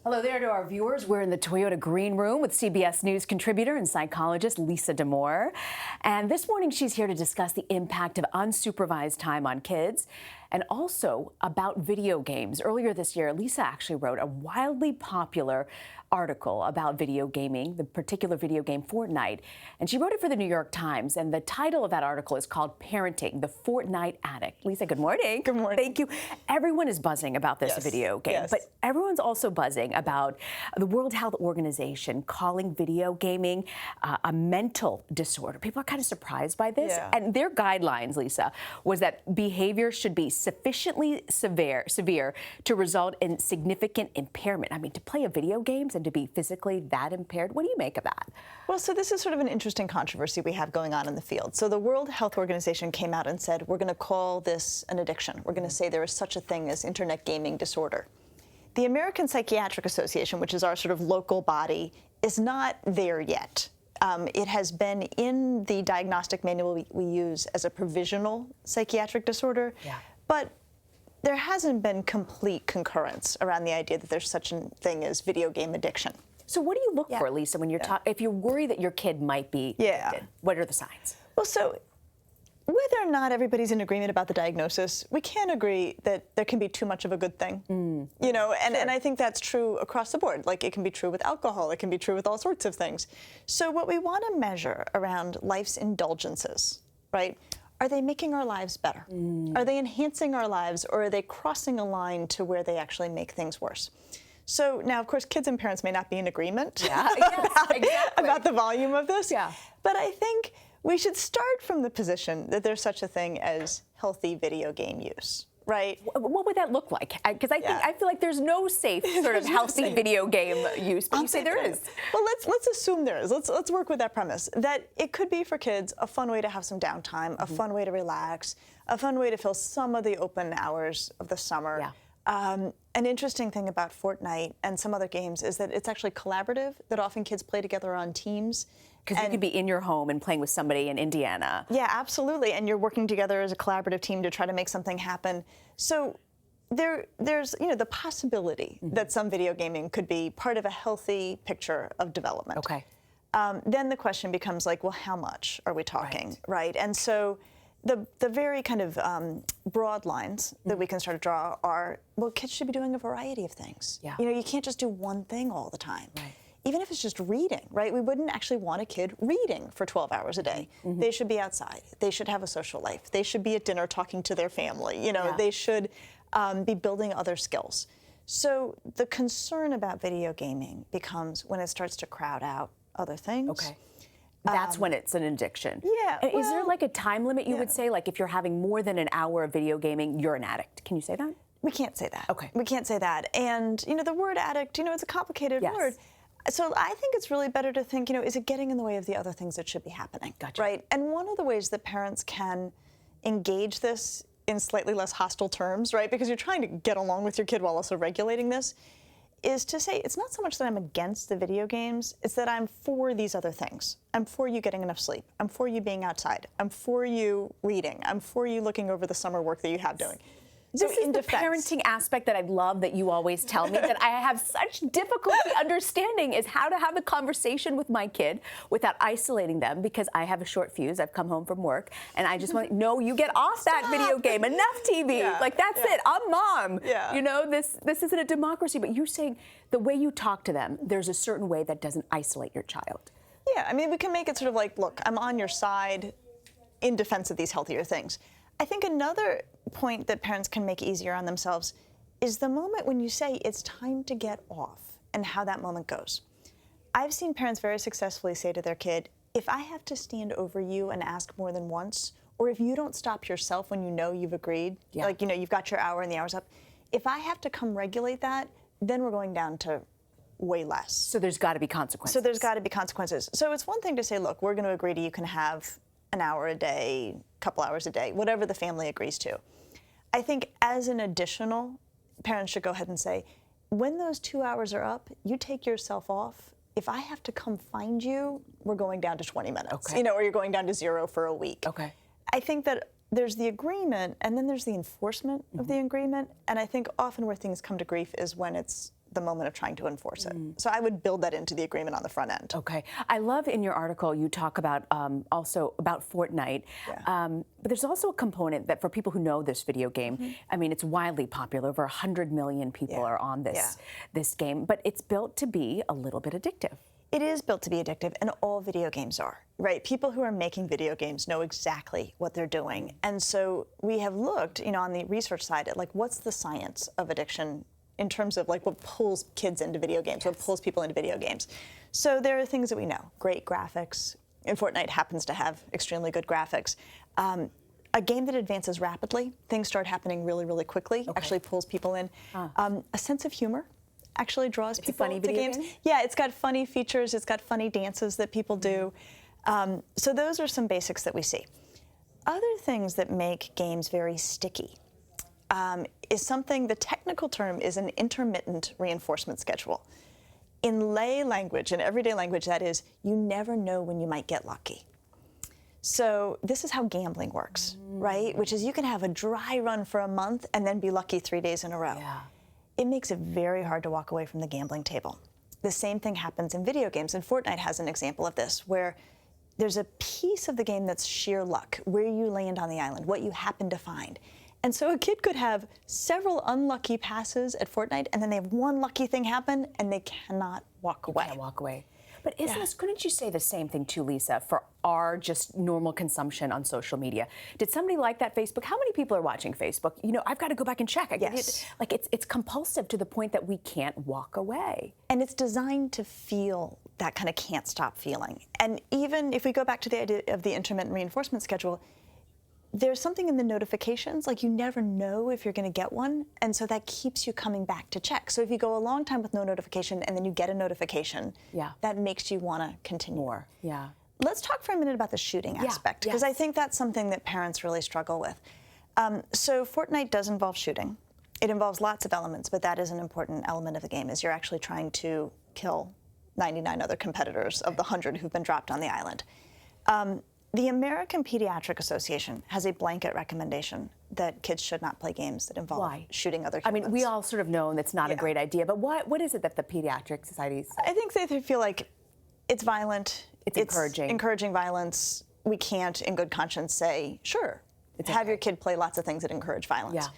Hello there to our viewers. We're in the Toyota Green Room with CBS News contributor and psychologist Lisa Damour. And this morning she's here to discuss the impact of unsupervised time on kids and also about video games. Earlier this year, Lisa actually wrote a wildly popular article about video gaming, the particular video game Fortnite. And she wrote it for the New York Times. And the title of that article is called Parenting, the Fortnite Addict. Lisa, good morning. Good morning. Thank you. Everyone is buzzing about this video game, but everyone's also buzzing about the World Health Organization calling video gaming a mental disorder. People are kind of surprised by this. And their guidelines, Lisa, was that behavior should be sufficiently severe to result in significant impairment. I mean, to play a video game and to be physically that impaired, what do you make of that? Well, so this is sort of an interesting controversy we have going on in the field. So the World Health Organization came out and said, we're going to call this an addiction. We're going to say there is such a thing as internet gaming disorder. The American Psychiatric Association, which is our sort of local body, is not there yet. It has been in the diagnostic manual we use as a provisional psychiatric disorder, but there hasn't been complete concurrence around the idea that there's such a thing as video game addiction. So what do you look for, Lisa, when you're if you're worried that your kid might be addicted? What are the signs? Well, so whether or not everybody's in agreement about the diagnosis, we can agree that there can be too much of a good thing. You know, and I think that's true across the board. Like, it can be true with alcohol, it can be true with all sorts of things. So what we want to measure around life's indulgences, right? Are they making our lives better? Are they enhancing our lives, or are they crossing a line to where they actually make things worse? So now, of course, kids and parents may not be in agreement about the volume of this, but I think we should start from the position that there's such a thing as healthy video game use, right? What would that look like? Because I feel like there's no safe sort of healthy video game use, but you say there is. Well, let's assume there is. Let's work with that premise, that it could be for kids a fun way to have some downtime, a fun way to relax, a fun way to fill some of the open hours of the summer. An interesting thing about Fortnite and some other games is that it's actually collaborative, that often kids play together on teams. Because you could be in your home and playing with somebody in Indiana. Yeah, absolutely. And you're working together as a collaborative team to try to make something happen. So there's the possibility that some video gaming could be part of a healthy picture of development. Then the question becomes like, well, how much are we talking, right? And so the very kind of broad lines that we can start to draw are, well, kids should be doing a variety of things. You know, you can't just do one thing all the time. Even if it's just reading, right? We wouldn't actually want a kid reading for 12 hours a day. They should be outside. They should have a social life. They should be at dinner talking to their family. You know, they should be building other skills. So the concern about video gaming becomes when it starts to crowd out other things. That's when it's an addiction. And is there like a time limit you would say? Like, if you're having more than an hour of video gaming, you're an addict. Can you say that? We can't say that. We can't say that. And, you know, the word addict, you know, it's a complicated word. So I think it's really better to think, you know, is it getting in the way of the other things that should be happening? Right? And one of the ways that parents can engage this in slightly less hostile terms, right, because you're trying to get along with your kid while also regulating this, is to say it's not so much that I'm against the video games, it's that I'm for these other things. I'm for you getting enough sleep. I'm for you being outside. I'm for you reading. I'm for you looking over the summer work that you have doing. This is the parenting aspect that I love that you always tell me that I have such difficulty understanding, is how to have a conversation with my kid without isolating them, because I have a short fuse. I've come home from work and I just want, no, you get off that video game, enough TV. Like, that's it, I'm mom. You know, this isn't a democracy, but you're saying the way you talk to them, there's a certain way that doesn't isolate your child. Yeah, I mean, we can make it sort of like, look, I'm on your side in defense of these healthier things. I think another point that parents can make easier on themselves is the moment when you say it's time to get off, and how that moment goes. I've seen parents very successfully say to their kid, if I have to stand over you and ask more than once, or if you don't stop yourself when you know you've agreed, like, you know, you've got your hour and the hour's up, if I have to come regulate that, then we're going down to way less. So there's got to be consequences. So there's got to be consequences. So it's one thing to say, look, we're going to agree to you can have an hour a day, couple hours a day, whatever the family agrees to. I think as an additional, parents should go ahead and say, when those 2 hours are up, you take yourself off. If I have to come find you, we're going down to 20 minutes, you know, or you're going down to 0 for a week. I think that there's the agreement, and then there's the enforcement of the agreement. And I think often where things come to grief is when it's the moment of trying to enforce it. So I would build that into the agreement on the front end. Okay. I love in your article you talk about also about Fortnite, but there's also a component that for people who know this video game, I mean, it's widely popular. Over 100 million people are on this game, but it's built to be a little bit addictive. It is built to be addictive, and all video games are, right? People who are making video games know exactly what they're doing. And so we have looked, on the research side at like, what's the science of addiction in terms of like what pulls kids into video games, what pulls people into video games. So there are things that we know. Great graphics, and Fortnite happens to have extremely good graphics. A game that advances rapidly, things start happening really, really quickly, actually pulls people in. A sense of humor actually draws people to games. Yeah, it's got funny features, it's got funny dances that people do. So those are some basics that we see. Other things that make games very sticky is something, the technical term is an intermittent reinforcement schedule. In lay language, in everyday language, that is, you never know when you might get lucky. So this is how gambling works, right? Which is you can have a dry run for a month and then be lucky 3 days in a row. It makes it very hard to walk away from the gambling table. The same thing happens in video games, and Fortnite has an example of this, where there's a piece of the game that's sheer luck, where you land on the island, what you happen to find. And so a kid could have several unlucky passes at Fortnite, and then they have one lucky thing happen, and they cannot walk away. Can't walk away. But couldn't you say the same thing too, Lisa, for our just normal consumption on social media? Did somebody like that Facebook? How many people are watching Facebook? I've got to go back and check. It's compulsive to the point that we can't walk away. And it's designed to feel that kind of can't stop feeling. And even if we go back to the idea of the intermittent reinforcement schedule, there's something in the notifications, like you never know if you're going to get one, and so that keeps you coming back to check. So if you go a long time with no notification and then you get a notification, that makes you want to continue. More. Let's talk for a minute about the shooting aspect, because I think that's something that parents really struggle with. So Fortnite does involve shooting. It involves lots of elements, but that is an important element of the game, is you're actually trying to kill 99 other competitors of the 100 who've been dropped on the island. The American Pediatric Association has a blanket recommendation that kids should not play games that involve shooting other humans. I mean, we all sort of know that's not a great idea, but what is it that the Pediatric Society says? I think they feel like it's violent. It's encouraging. Encouraging violence. We can't, in good conscience, say, sure, have your kid play lots of things that encourage violence.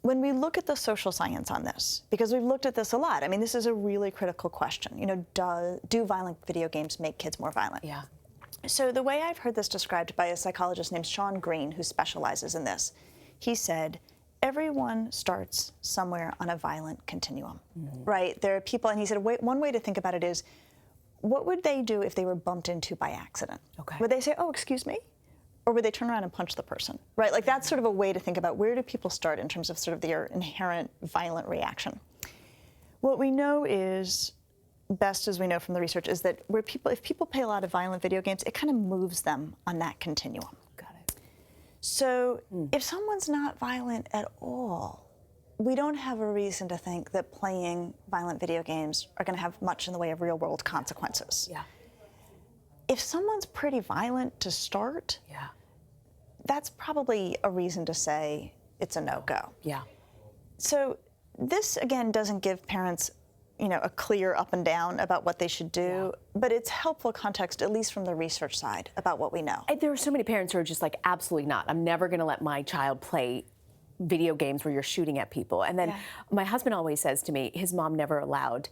When we look at the social science on this, because we've looked at this a lot, I mean, this is a really critical question. Do violent video games make kids more violent? So the way I've heard this described by a psychologist named Sean Green, who specializes in this, he said, everyone starts somewhere on a violent continuum, right? There are people, and he said, one way to think about it is, what would they do if they were bumped into by accident? Would they say, oh, excuse me? Or would they turn around and punch the person, right? Like that's sort of a way to think about where do people start in terms of sort of their inherent violent reaction. What we know is, best as we know from the research, is that if people play a lot of violent video games, it kind of moves them on that continuum. Got it. So if someone's not violent at all, we don't have a reason to think that playing violent video games are going to have much in the way of real-world consequences. If someone's pretty violent to start, that's probably a reason to say it's a no-go. So this, again, doesn't give parents a clear up and down about what they should do, but it's helpful context, at least from the research side, about what we know. There are so many parents who are just like, absolutely not. I'm never going to let my child play video games where you're shooting at people. And then my husband always says to me, his mom never allowed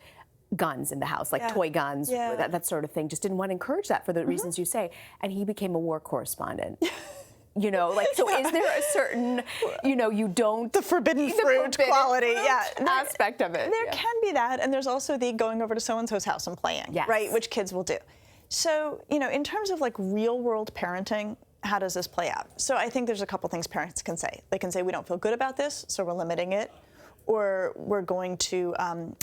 guns in the house, like toy guns, that sort of thing. Just didn't want to encourage that for the reasons you say. And he became a war correspondent. So is there a certain, you don't... The forbidden fruit quality, aspect of it. There can be that, and there's also the going over to so-and-so's house and playing, right, which kids will do. So, in terms of like real-world parenting, how does this play out? So I think there's a couple things parents can say. They can say, we don't feel good about this, so we're limiting it. Or we're going to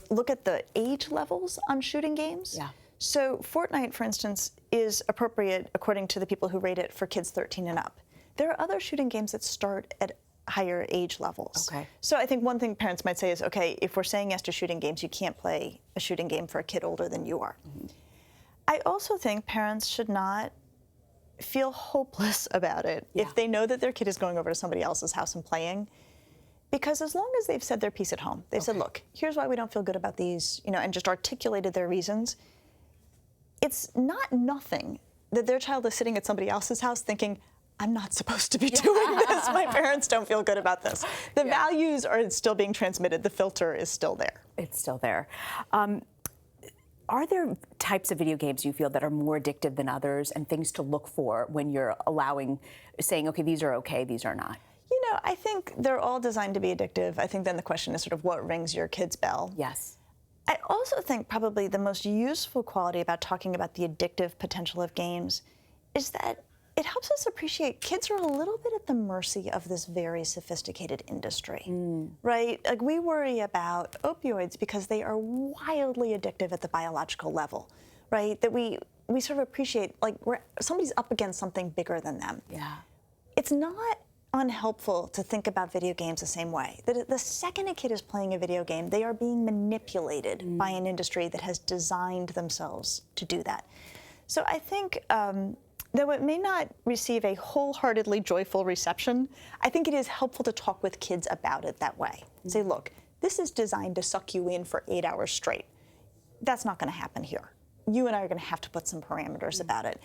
look at the age levels on shooting games. So Fortnite, for instance, is appropriate, according to the people who rate it, for kids 13 and up. There are other shooting games that start at higher age levels. So I think one thing parents might say is, okay, if we're saying yes to shooting games, you can't play a shooting game for a kid older than you are. I also think parents should not feel hopeless about it if they know that their kid is going over to somebody else's house and playing. Because as long as they've said their piece at home, they've said, look, here's why we don't feel good about these, and just articulated their reasons, it's not nothing that their child is sitting at somebody else's house thinking, I'm not supposed to be doing this. My parents don't feel good about this. The values are still being transmitted. The filter is still there. It's still there. Are there types of video games you feel that are more addictive than others, and things to look for when you're saying, okay, these are okay, these are not? I think they're all designed to be addictive. I think then the question is sort of what rings your kid's bell. Yes. I also think probably the most useful quality about talking about the addictive potential of games is that it helps us appreciate kids are a little bit at the mercy of this very sophisticated industry, right? Like we worry about opioids because they are wildly addictive at the biological level, right? That we sort of appreciate like somebody's up against something bigger than them. Yeah. It's not unhelpful to think about video games the same way. That the second a kid is playing a video game, they are being manipulated by an industry that has designed themselves to do that. So I think, though it may not receive a wholeheartedly joyful reception, I think it is helpful to talk with kids about it that way. Say, look, this is designed to suck you in for 8 hours straight. That's not going to happen here. You and I are going to have to put some parameters about it.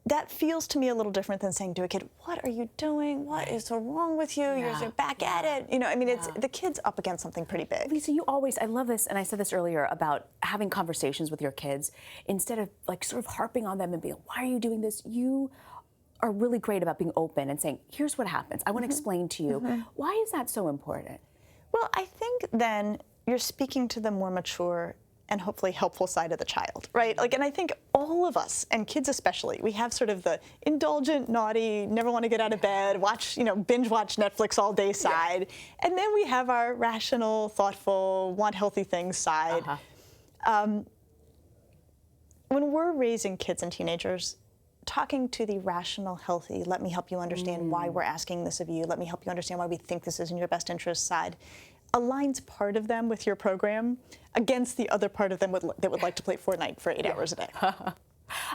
That feels to me a little different than saying to a kid, what are you doing? What is so wrong with you? You're back at it. It's the kid's up against something pretty big. Lisa, I love this, and I said this earlier about having conversations with your kids instead of like sort of harping on them and being, why are you doing this? You are really great about being open and saying, here's what happens. I want to explain to you. Why is that so important? Well, I think then you're speaking to the more mature and hopefully helpful side of the child, right? And I think all of us, and kids especially, we have sort of the indulgent, naughty, never want to get out of bed, binge watch Netflix all day side. And then we have our rational, thoughtful, want healthy things side. When we're raising kids and teenagers, talking to the rational, healthy, let me help you understand why we're asking this of you, let me help you understand why we think this is in your best interest side, aligns part of them with your program against the other part of them that would like to play Fortnite for 8 hours a day.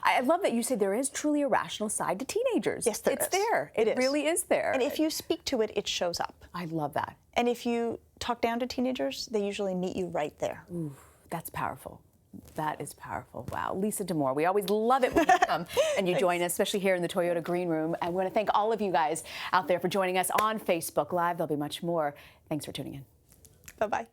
I love that you say there is truly a rational side to teenagers. Yes, there is. It's there. It really is there. And if you speak to it, it shows up. I love that. And if you talk down to teenagers, they usually meet you right there. Ooh, that's powerful. That is powerful. Wow. Lisa Damour, we always love it when you come and you join us, especially here in the Toyota Green Room. And we want to thank all of you guys out there for joining us on Facebook Live. There'll be much more. Thanks for tuning in. Bye-bye.